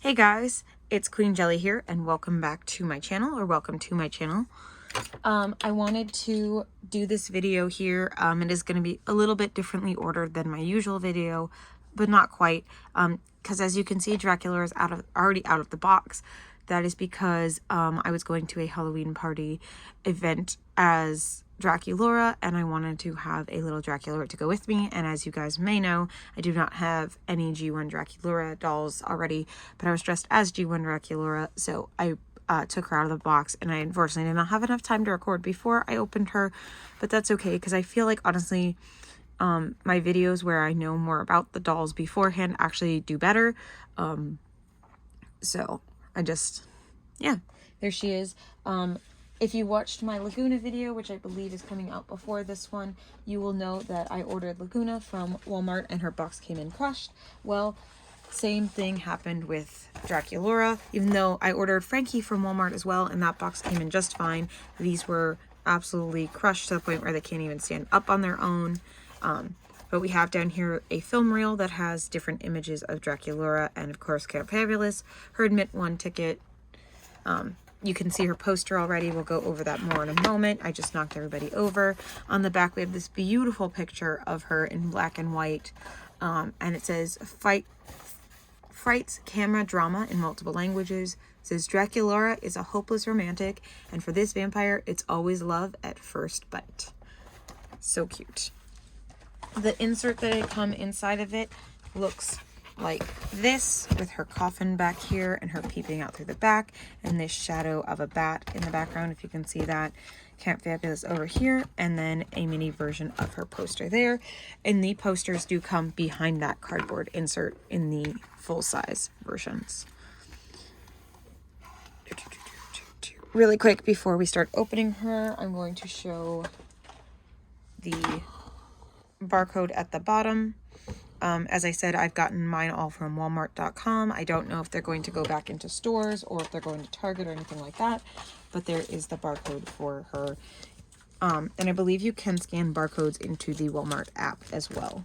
Hey guys, it's Queen Jelly here and welcome back to my channel, or welcome to my channel. I wanted to do this video here. It is going to be a little bit differently ordered than my usual video, but not quite, because as you can see, Draculaura is already out of the box. That is because I was going to a Halloween party event as Draculaura, and I wanted to have a little Draculaura to go with me. And as you guys may know, I do not have any G1 Draculaura dolls already, but I was dressed as G1 Draculaura, so I took her out of the box, and I unfortunately did not have enough time to record before I opened her, but that's okay, because I feel like, honestly, my videos where I know more about the dolls beforehand actually do better. So I just, yeah, there she is. If you watched my Laguna video, which I believe is coming out before this one, you will know that I ordered Laguna from Walmart and her box came in crushed. Well, same thing happened with Draculaura, even though I ordered Frankie from Walmart as well, and that box came in just fine. These were absolutely crushed to the point where they can't even stand up on their own. But we have down here a film reel that has different images of Draculaura and, of course, Count Fabulous, her Admit One ticket. You can see her poster already. We'll go over that more in a moment. I just knocked everybody over. On the back, we have this beautiful picture of her in black and white. And it says, Frights Camera Drama in multiple languages. It says, Draculaura is a hopeless romantic, and for this vampire, it's always love at first bite. So cute. The insert that had come inside of it looks like this, with her coffin back here and her peeping out through the back, and this shadow of a bat in the background, if you can see that. Count Fabulous over here, and then a mini version of her poster there. And the posters do come behind that cardboard insert in the full-size versions. Really quick, before we start opening her, I'm going to show the barcode at the bottom. As I said, I've gotten mine all from Walmart.com. I don't know if they're going to go back into stores or if they're going to Target or anything like that, but there is the barcode for her. And I believe you can scan barcodes into the Walmart app as well.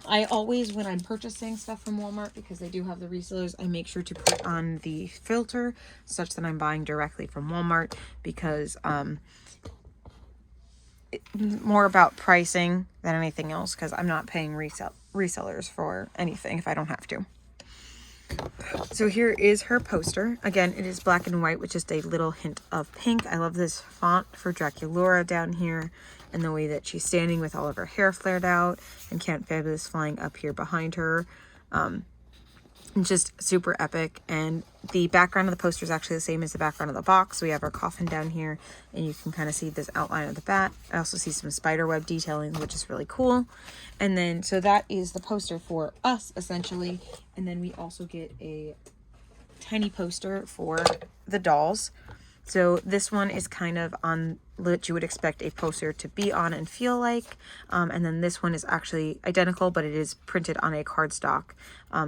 I always, when I'm purchasing stuff from Walmart, because they do have the resellers, I make sure to put on the filter such that I'm buying directly from Walmart, because more about pricing than anything else, because I'm not paying resellers for anything if I don't have to. So here is her poster. Again, it is black and white with just a little hint of pink. I love this font for Draculaura down here, and the way that she's standing with all of her hair flared out, and Count Fabulous flying up here behind her. Just super epic. And the background of the poster is actually the same as the background of the box. So we have our coffin down here, and you can kind of see this outline of the bat. I also see some spider web detailing, which is really cool. And then, so that is the poster for us, essentially. And then we also get a tiny poster for the dolls. So this one is kind of on what you would expect a poster to be on and feel like. And then this one is actually identical, but it is printed on a cardstock,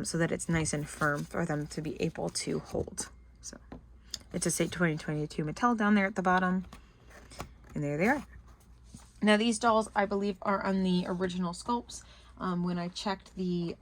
so that it's nice and firm for them to be able to hold. So it's a State 2022 Mattel down there at the bottom. And there they are. Now these dolls, I believe, are on the original sculpts. When I checked the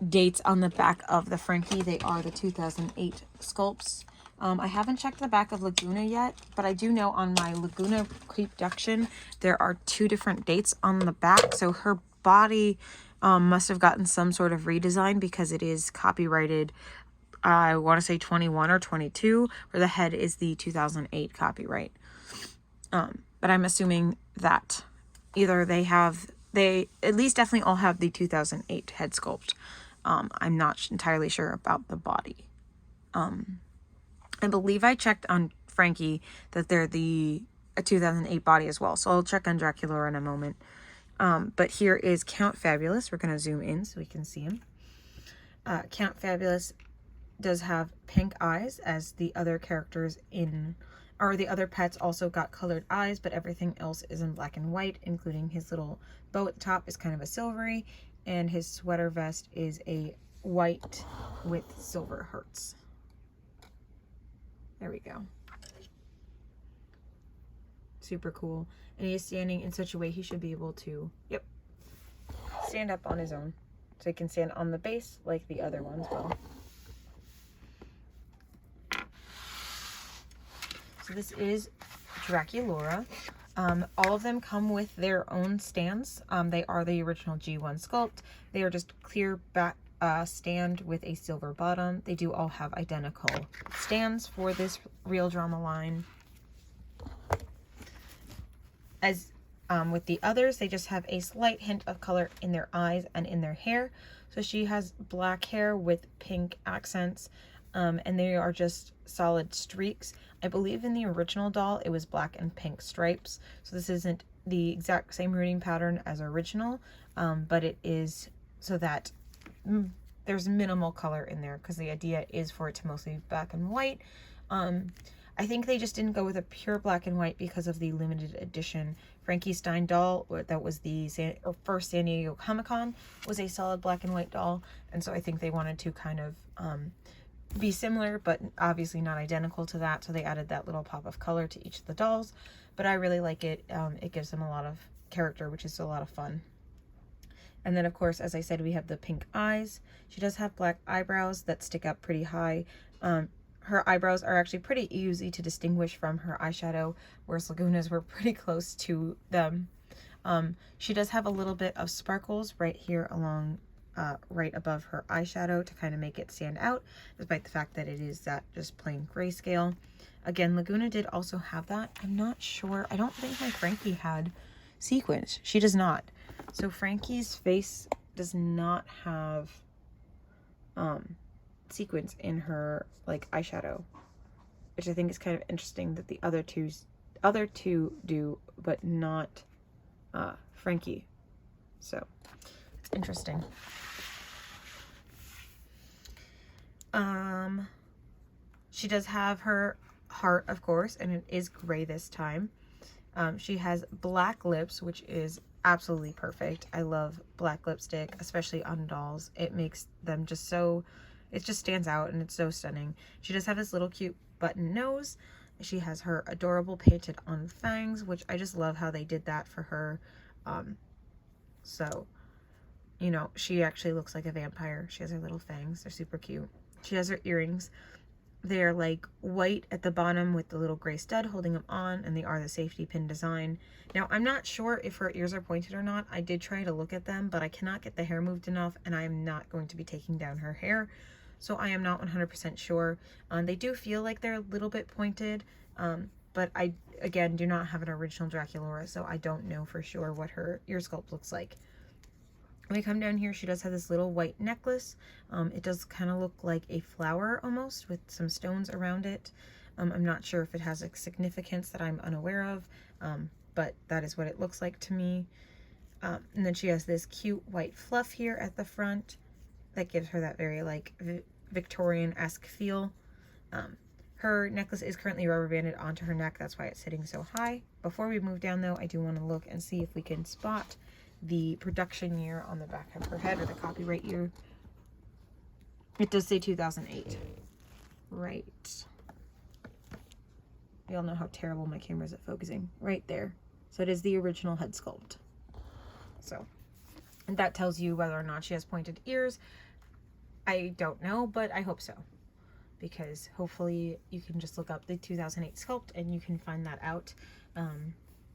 dates on the back of the Frankie, they are the 2008 sculpts. I haven't checked the back of Laguna yet, but I do know on my Laguna Creepduction there are 2 different dates on the back. So her body must have gotten some sort of redesign, because it is copyrighted, I want to say 21 or 22, where the head is the 2008 copyright. But I'm assuming that either they at least definitely all have the 2008 head sculpt. I'm not entirely sure about the body. I believe I checked on Frankie that they're a 2008 body as well. So I'll check on Draculaura in a moment. But here is Count Fabulous. We're going to zoom in so we can see him. Count Fabulous does have pink eyes, as the other characters the other pets also got colored eyes, but everything else is in black and white, including his little bow at the top is kind of a silvery, and his sweater vest is a white with silver hearts. There we go. Super cool. And he is standing in such a way he should be able to, stand up on his own. so it can stand on the base like the other ones will. So this is Draculaura. All of them come with their own stands. They are the original G1 sculpt. They are just clear back stand with a silver bottom. They do all have identical stands for this Real Drama line. As with the others, they just have a slight hint of color in their eyes and in their hair. So she has black hair with pink accents, and they are just solid streaks. I believe in the original doll it was black and pink stripes, so this isn't the exact same rooting pattern as original, but it is so that there's minimal color in there, because the idea is for it to mostly be black and white. I think they just didn't go with a pure black and white because of the limited edition Frankenstein doll that was the first San Diego Comic-Con, was a solid black and white doll, and so I think they wanted to kind of be similar but obviously not identical to that, so they added that little pop of color to each of the dolls. But I really like it. It gives them a lot of character, which is a lot of fun. And then of course, as I said, we have the pink eyes. She does have black eyebrows that stick up pretty high. Her eyebrows are actually pretty easy to distinguish from her eyeshadow, whereas Laguna's were pretty close to them. She does have a little bit of sparkles right here along right above her eyeshadow to kind of make it stand out, despite the fact that it is that just plain grayscale. Again, Laguna did also have that. I'm not sure. I don't think my Frankie had sequins. She does not. So Frankie's face does not have sequins in her like eyeshadow, which I think is kind of interesting that the other two do, but not Frankie. So it's interesting. She does have her heart, of course, and it is gray this time. She has black lips, which is absolutely perfect. I love black lipstick, especially on dolls. It makes them just so, it just stands out and it's so stunning. She does have this little cute button nose. She has her adorable painted on fangs, which I just love how they did that for her. So, you know, she actually looks like a vampire. She has her little fangs. They're super cute. She has her earrings. They're like white at the bottom with the little gray stud holding them on, and they are the safety pin design. Now, I'm not sure if her ears are pointed or not. I did try to look at them, but I cannot get the hair moved enough, and I am not going to be taking down her hair, so I am not 100% sure. They do feel like they're a little bit pointed, but I, again, do not have an original Draculaura, so I don't know for sure what her ear sculpt looks like. When we come down here, she does have this little white necklace. It does kind of look like a flower almost, with some stones around it. I'm not sure if it has a significance that I'm unaware of, but that is what it looks like to me. And then she has this cute white fluff here at the front that gives her that very like Victorian-esque feel. Her necklace is currently rubber banded onto her neck. That's why it's sitting so high. Before we move down though, I do want to look and see if we can spot the production year on the back of her head, or the copyright year. It does say 2008. Right. You all know how terrible my camera is at focusing. Right there. So it is the original head sculpt. So, and that tells you whether or not she has pointed ears. I don't know, but I hope so. Because hopefully you can just look up the 2008 sculpt and you can find that out.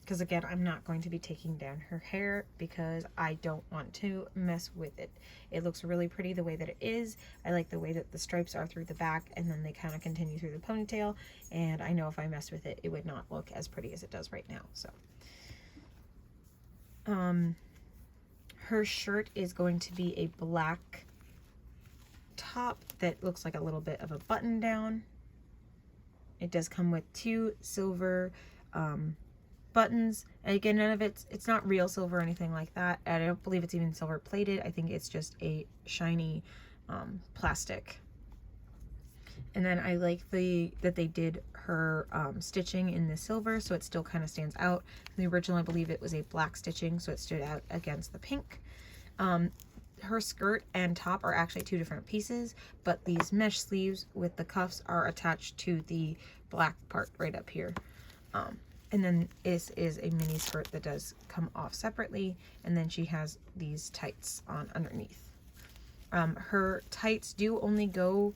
Because again, I'm not going to be taking down her hair because I don't want to mess with it. It looks really pretty the way that it is. I like the way that the stripes are through the back and then they kind of continue through the ponytail. And I know if I messed with it, it would not look as pretty as it does right now. So, her shirt is going to be a black top that looks like a little bit of a button down. It does come with 2 silver buttons, and again, none of it's not real silver or anything like that, and I don't believe it's even silver plated. I think it's just a shiny plastic. And then I like that they did her stitching in the silver, so it still kind of stands out. In the original, I believe it was a black stitching, so it stood out against the pink. Her skirt and top are actually 2 different pieces, but these mesh sleeves with the cuffs are attached to the black part right up here. And then this is a mini skirt that does come off separately, and then she has these tights on underneath. Her tights do only go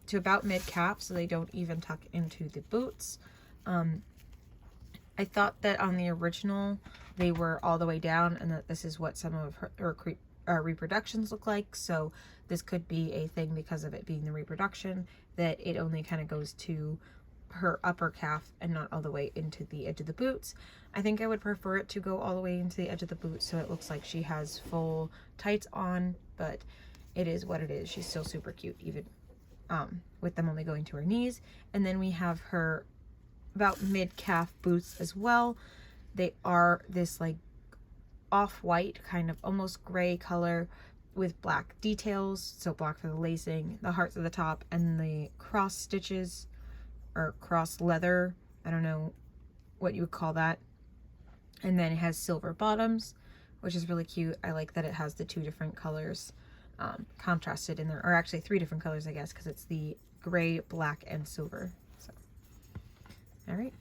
to about mid-calf, so they don't even tuck into the boots. I thought that on the original they were all the way down, and that this is what some of her reproductions look like. So this could be a thing because of it being the reproduction, that it only kind of goes to her upper calf and not all the way into the edge of the boots. I think I would prefer it to go all the way into the edge of the boots, so it looks like she has full tights on, but it is what it is. She's still super cute, even with them only going to her knees. And then we have her about mid-calf boots as well. They are this like off-white, kind of almost gray color with black details. So black for the lacing, the hearts at the top, and the cross stitches or cross leather. I don't know what you would call that. And then it has silver bottoms, which is really cute. I like that it has the two different colors contrasted in there, or actually three different colors, I guess, because it's the gray, black, and silver. So, all right,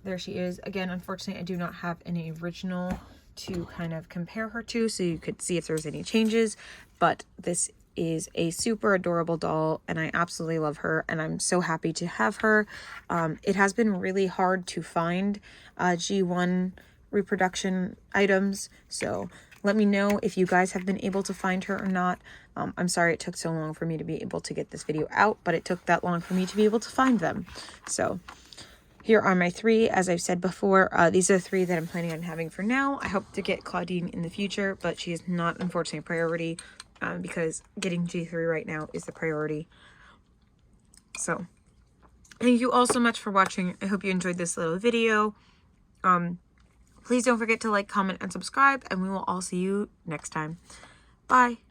there she is. Again, unfortunately, I do not have any original to kind of compare her to, so you could see if there's any changes, but this is a super adorable doll, and I absolutely love her, and I'm so happy to have her. It has been really hard to find G1 reproduction items, so let me know if you guys have been able to find her or not. I'm sorry it took so long for me to be able to get this video out, but it took that long for me to be able to find them. So here are my three. As I've said before, these are the three that I'm planning on having for now. I hope to get Claudine in the future, but she is not, unfortunately, a priority because getting G3 right now is the priority. So thank you all so much for watching. I hope you enjoyed this little video. Please don't forget to like, comment, and subscribe, and we will all see you next time. Bye.